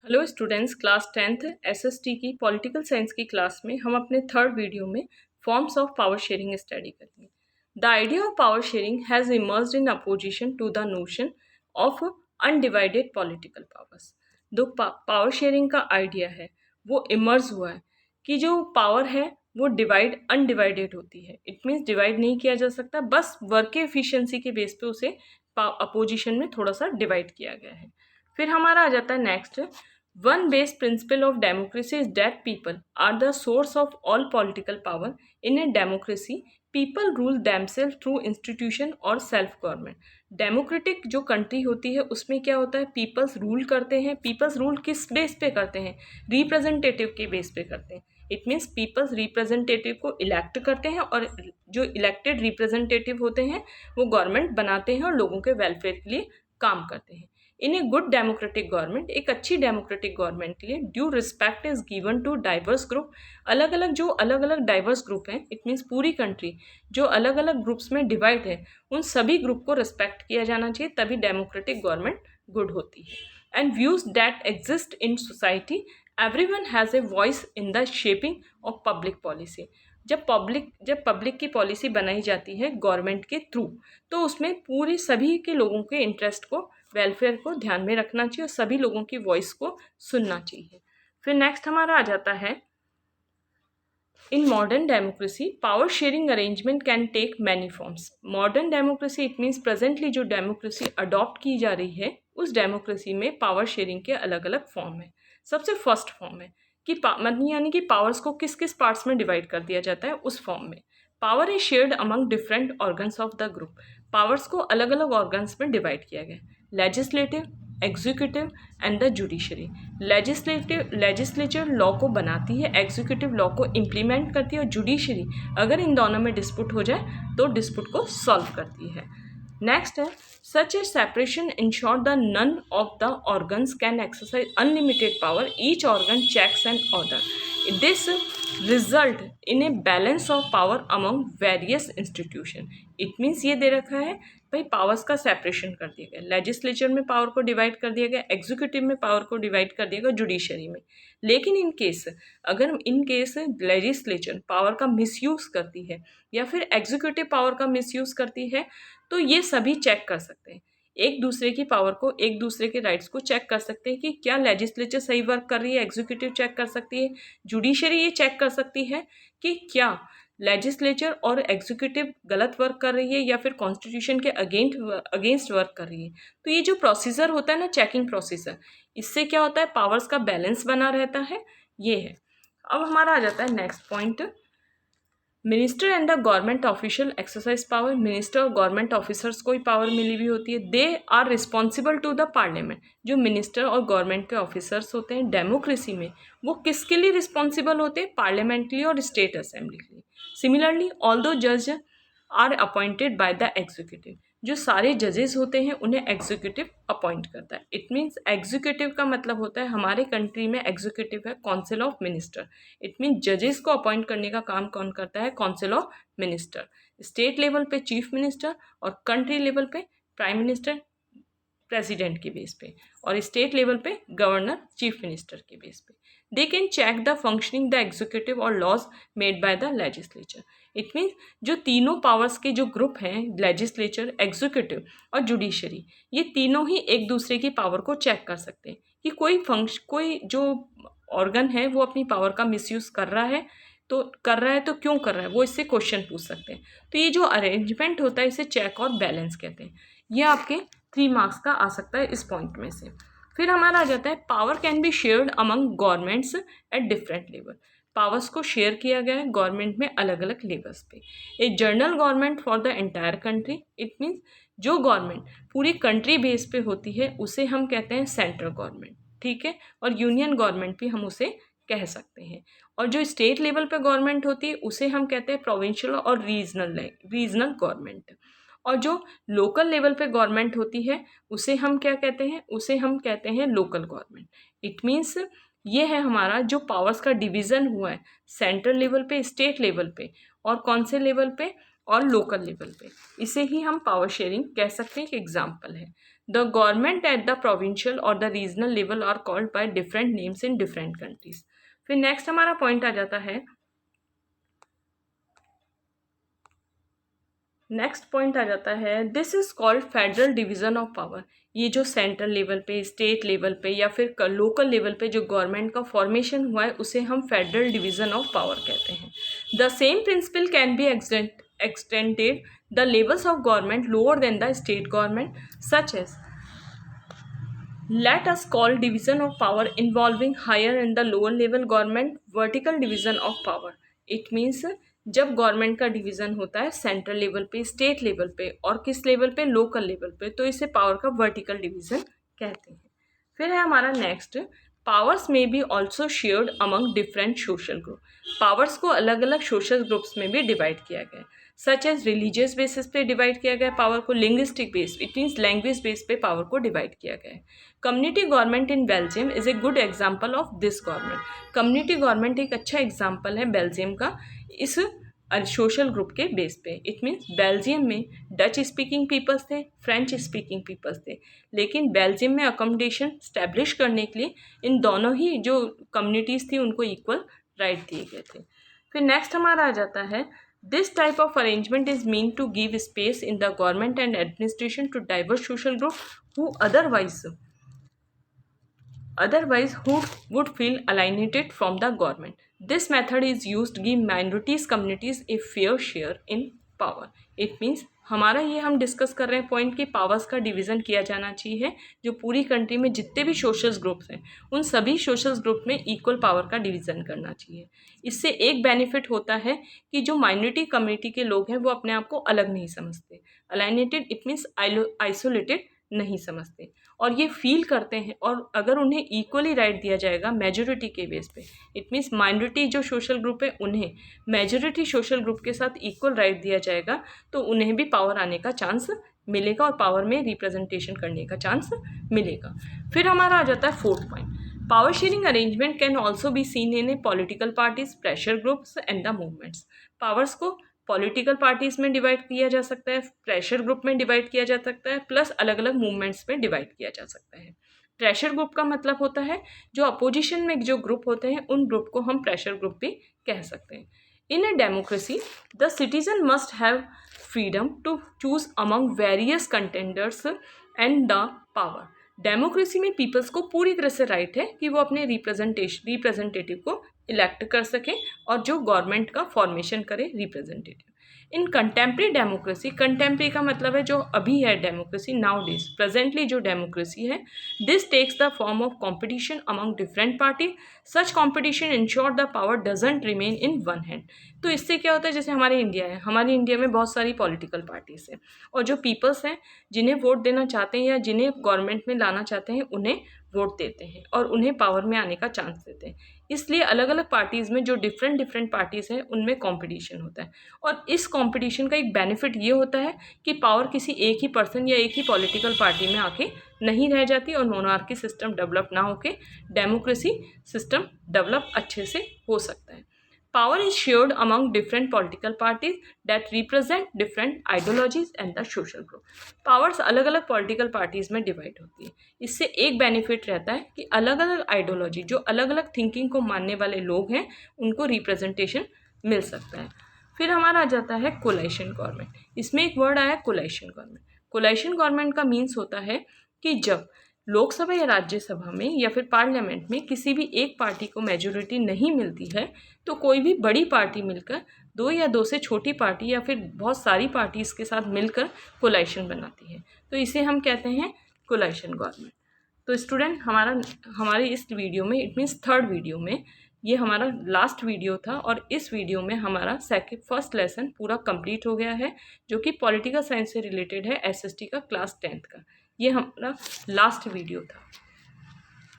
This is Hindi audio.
Hello students, class 10th SST की पॉलिटिकल साइंस की क्लास में हम अपने थर्ड वीडियो में forms of power sharing study करेंगे। The idea of power sharing has emerged in opposition to the notion of undivided political powers. जो पावर शेयरिंग का आइडिया है वो इमर्ज हुआ है कि जो पावर है वो अनडिवाइडेड होती है। इट मीन्स डिवाइड नहीं किया जा सकता, बस वर्क के एफिशिएंसी के बेस पे उसे अपोजिशन में थोड़ा सा डिवाइड किया गया है। फिर हमारा आ जाता है next, one base principle of democracy is that people are the source of all political power. In a democracy, people rule themselves through institution और सेल्फ गवर्नमेंट। डेमोक्रेटिक जो कंट्री होती है उसमें क्या होता है, पीपल्स रूल करते हैं। पीपल्स रूल किस बेस पे करते हैं? रिप्रेजेंटेटिव के बेस पे करते हैं। इट मीन्स पीपल्स रिप्रेजेंटेटिव को इलेक्ट करते हैं और जो इलेक्टेड रिप्रेजेंटेटिव होते हैं वो गवर्नमेंट बनाते हैं और लोगों के वेलफेयर के लिए काम करते हैं। In a good democratic government, एक अच्छी डेमोक्रेटिक गवर्नमेंट के लिए due respect is given to diverse group. अलग अलग डाइवर्स ग्रुप हैं, इट मीन्स पूरी कंट्री जो अलग अलग ग्रुप्स में डिवाइड है उन सभी ग्रुप को रिस्पेक्ट किया जाना चाहिए, तभी डेमोक्रेटिक गवर्नमेंट गुड होती है। And views that exist in society, everyone has a voice in the shaping of public policy. जब पब्लिक की पॉलिसी बनाई जाती है गवर्नमेंट के थ्रू, तो उसमें पूरे सभी के लोगों के इंटरेस्ट को, वेलफेयर को ध्यान में रखना चाहिए और सभी लोगों की वॉइस को सुनना चाहिए। फिर नेक्स्ट हमारा आ जाता है, in modern democracy power sharing arrangement can take many forms. Modern democracy it means presently जो डेमोक्रेसी अडॉप्ट की जा रही है उस डेमोक्रेसी में पावर शेयरिंग के अलग अलग फॉर्म है। सबसे फर्स्ट फॉर्म है कि यानी कि पावर्स को किस किस पार्ट्स में डिवाइड कर दिया जाता है। उस फॉर्म में power is shared among different organs of the group. Powers को अलग अलग ऑर्गन्स में डिवाइड किया गया, legislative, executive and the judiciary. Legislature law को बनाती है, एग्जीक्यूटिव लॉ को इम्प्लीमेंट करती है और जुडिशरी अगर इन दोनों में डिस्प्यूट हो जाए तो डिस्प्यूट को सॉल्व करती है। नेक्स्ट है, such a separation ensure the none of the organs can exercise unlimited power, each organ checks and order. This result in a balance of power among various institution. It means ये दे रखा है भाई पावर्स का सेपरेशन कर दिया गया, लेजिस्लेचर में पावर को डिवाइड कर दिया गया, एग्जीक्यूटिव में पावर को डिवाइड कर दिया गया, जुडिशरी में। लेकिन अगर इन केस लेजिस्लेचर पावर का मिसयूज़ करती है या फिर एग्जीक्यूटिव पावर का मिसयूज़ करती है तो ये सभी चेक कर सकते हैं, एक दूसरे की पावर को, एक दूसरे के राइट्स को चेक कर सकते हैं कि क्या लेजिस्लेचर सही वर्क कर रही है, एग्जीक्यूटिव चेक कर सकती है, जुडिशरी ये चेक कर सकती है कि क्या लेजिस्लेचर और एग्जीक्यूटिव गलत वर्क कर रही है या फिर कॉन्स्टिट्यूशन के अगेंस्ट वर्क कर रही है। तो ये जो प्रोसीजर होता है ना, चेकिंग प्रोसीजर, इससे क्या होता है, पावर्स का बैलेंस बना रहता है। ये है। अब हमारा आ जाता है next point, minister and the government official exercise power. Minister और गवर्नमेंट ऑफिसर्स को ही पावर मिली हुई होती है। They are responsible to the parliament. जो मिनिस्टर और गवर्नमेंट के ऑफिसर्स होते हैं डेमोक्रेसी में, वो किसके लिए रिस्पॉन्सिबल होते हैं? पार्लियामेंट के लिए और स्टेट असेंबली के लिए। सिमिलरली ऑल्दो जज are appointed by the executive. जो सारे जजेस होते हैं उन्हें एग्जीक्यूटिव अपॉइंट करता है। इट मीन्स एग्जीक्यूटिव का मतलब होता है, हमारे कंट्री में एग्जीक्यूटिव है council of minister. It means जजेस को अपॉइंट करने का काम कौन करता है? Council of minister. State level पे चीफ मिनिस्टर और कंट्री लेवल पे प्राइम मिनिस्टर प्रेसिडेंट के बेस पे, और स्टेट लेवल पे गवर्नर चीफ मिनिस्टर के बेस पे। They can check the functioning the executive और laws made by the legislature. It means जो तीनों पावर्स के जो ग्रुप हैं, लेजिस्लेचर, एग्जीक्यूटिव और जुडिशरी, ये तीनों ही एक दूसरे की पावर को चेक कर सकते हैं कि कोई जो ऑर्गन है वो अपनी पावर का मिसयूज़ कर रहा है तो क्यों कर रहा है, वो इससे क्वेश्चन पूछ सकते हैं। तो ये जो अरेंजमेंट होता है इसे चेक और बैलेंस कहते हैं। ये आपके 3 मार्क्स का आ सकता है इस पॉइंट में से। फिर हमारा आ जाता है, power can be shared among governments at different level. Powers को शेयर किया गया है गवर्नमेंट में अलग अलग लेवल्स पे। A general government for the entire country. It means जो गवर्नमेंट पूरी कंट्री बेस पे होती है उसे हम कहते हैं सेंट्रल गवर्नमेंट, ठीक है, और यूनियन गवर्नमेंट भी हम उसे कह सकते हैं। और जो स्टेट लेवल पे गवर्नमेंट होती है उसे हम कहते हैं प्रोविंशियल और रीजनल गवर्नमेंट। और जो लोकल लेवल पे गवर्नमेंट होती है उसे हम क्या कहते हैं? उसे हम कहते हैं लोकल गवर्नमेंट। इट मीन्स ये है हमारा जो पावर्स का डिवीज़न हुआ है, सेंट्रल लेवल पे, स्टेट लेवल पे और कौन से लेवल पे, और लोकल लेवल पे। इसे ही हम पावर शेयरिंग कह सकते हैं, एक एग्जाम्पल है। The government at the provincial और the regional level are called by different names in different countries. फिर नेक्स्ट हमारा पॉइंट आ जाता है, this is called federal division of power. ये जो सेंट्रल लेवल पे, स्टेट लेवल पे या फिर लोकल लेवल पे जो गवर्नमेंट का फॉर्मेशन हुआ है उसे हम फेडरल डिवीजन ऑफ पावर कहते हैं। The same principle can be extended the levels of government lower than the state government, such as let us call division of power involving higher and the lower level government vertical division of power. It means जब गवर्नमेंट का डिवीजन होता है सेंट्रल लेवल पे, स्टेट लेवल पे और किस लेवल पे, लोकल लेवल पे, तो इसे पावर का वर्टिकल डिवीजन कहते हैं। फिर है हमारा नेक्स्ट, पावर्स में be also shared among different social group. Powers को अलग अलग सोशल ग्रुप्स में भी डिवाइड किया गया है, सच एज रिलीजियस बेसिस पे डिवाइड किया गया है पावर को, linguistic base it means language base पे पावर को डिवाइड किया गया है। Community government in Belgium is a good example of this government. Community government एक अच्छा एग्जाम्पल है बेल्जियम का इस सोशल ग्रुप के बेस पे। इट मीन्स बेल्जियम में डच स्पीकिंग पीपल्स थे, फ्रेंच स्पीकिंग पीपल्स थे, लेकिन बेल्जियम में अकोमोडेशन स्टैब्लिश करने के लिए इन दोनों ही जो कम्युनिटीज़ थी उनको इक्वल राइट दिए गए थे। फिर नेक्स्ट हमारा आ जाता है, this type of arrangement is mean to give space in the government and administration to diverse social group who otherwise who would feel alienated from the government. This method is used to give minorities communities a fair share in power. It means हमारा ये हम डिस्कस कर रहे हैं पॉइंट कि पावर्स का डिवीज़न किया जाना चाहिए, जो पूरी कंट्री में जितने भी सोशल ग्रुप्स हैं उन सभी सोशल ग्रुप में इक्वल पावर का डिवीज़न करना चाहिए। इससे एक बेनिफिट होता है कि जो माइनॉरिटी कम्युनिटी के लोग हैं वो अपने आप को अलग नहीं समझते, अलाइनेटेड इट मीन्स आइसोलेटेड नहीं समझते और ये फील करते हैं, और अगर उन्हें इक्वली राइट दिया जाएगा मेजोरिटी के बेस पे, इट मीन्स माइनॉरिटी जो सोशल ग्रुप है उन्हें मेजोरिटी सोशल ग्रुप के साथ इक्वल राइट दिया जाएगा तो उन्हें भी पावर आने का चांस मिलेगा और पावर में रिप्रेजेंटेशन करने का चांस मिलेगा। फिर हमारा आ जाता है fourth point, power sharing arrangement can also be seen in A political parties, pressure groups and the movements. Powers को पॉलिटिकल पार्टीज में डिवाइड किया जा सकता है, प्रेशर ग्रुप में डिवाइड किया जा सकता है, प्लस अलग अलग मूवमेंट्स में डिवाइड किया जा सकता है। प्रेशर ग्रुप का मतलब होता है जो अपोजिशन में जो ग्रुप होते हैं उन ग्रुप को हम प्रेशर ग्रुप भी कह सकते हैं। In a democracy the citizen must have freedom to choose among various contenders and the power. Democracy में पीपल्स को पूरी तरह से राइट है कि वो अपने रिप्रेजेंटेटिव को इलेक्ट कर सकें और जो गवर्नमेंट का फॉर्मेशन करे representative. In contemporary democracy, contemporary का मतलब है जो अभी है डेमोक्रेसी, नाउ डेज प्रेजेंटली जो डेमोक्रेसी है, this takes the form of competition among different party, such competition ensure the power doesn't remain in one hand. तो इससे क्या होता है, जैसे हमारे इंडिया है, हमारी इंडिया में बहुत सारी पॉलिटिकल पार्टीज हैं और जो पीपल्स हैं जिन्हें वोट देना चाहते हैं या जिन्हें गवर्नमेंट में लाना चाहते हैं उन्हें वोट देते हैं और उन्हें पावर में आने का चांस देते हैं। इसलिए अलग अलग पार्टीज़ में जो डिफरेंट पार्टीज़ हैं उनमें कंपटीशन होता है और इस कंपटीशन का एक बेनिफिट ये होता है कि पावर किसी एक ही पर्सन या एक ही पॉलिटिकल पार्टी में आके नहीं रह जाती और मोनार्की सिस्टम डेवलप ना होके डेमोक्रेसी सिस्टम डेवलप अच्छे से हो सकता है। Power is shared among different political parties that represent different ideologies and the social group. Powers अलग अलग political parties में डिवाइड होती है। इससे एक बेनिफिट रहता है कि अलग अलग आइडियोलॉजी, जो अलग अलग थिंकिंग को मानने वाले लोग हैं उनको रिप्रेजेंटेशन मिल सकता है। फिर हमारा आ जाता है कोलाइशन गवर्नमेंट। इसमें एक वर्ड आया कोलाइशन गवर्नमेंट। कोलाइशन गवर्नमेंट का मीन्स होता है कि जब लोकसभा या राज्यसभा में या फिर पार्लियामेंट में किसी भी एक पार्टी को मेजोरिटी नहीं मिलती है तो कोई भी बड़ी पार्टी मिलकर दो या दो से छोटी पार्टी या फिर बहुत सारी पार्टीज़ के साथ मिलकर कोलाइशन बनाती है, तो इसे हम कहते हैं कोलाइशन गवर्नमेंट। तो स्टूडेंट हमारे इस वीडियो में, इट मीन्स थर्ड वीडियो में, ये हमारा लास्ट वीडियो था और इस वीडियो में हमारा फर्स्ट लेसन पूरा कंप्लीट हो गया है जो कि पॉलिटिकल साइंस से रिलेटेड है, एसएसटी का क्लास 10th का। ये हमारा लास्ट वीडियो था।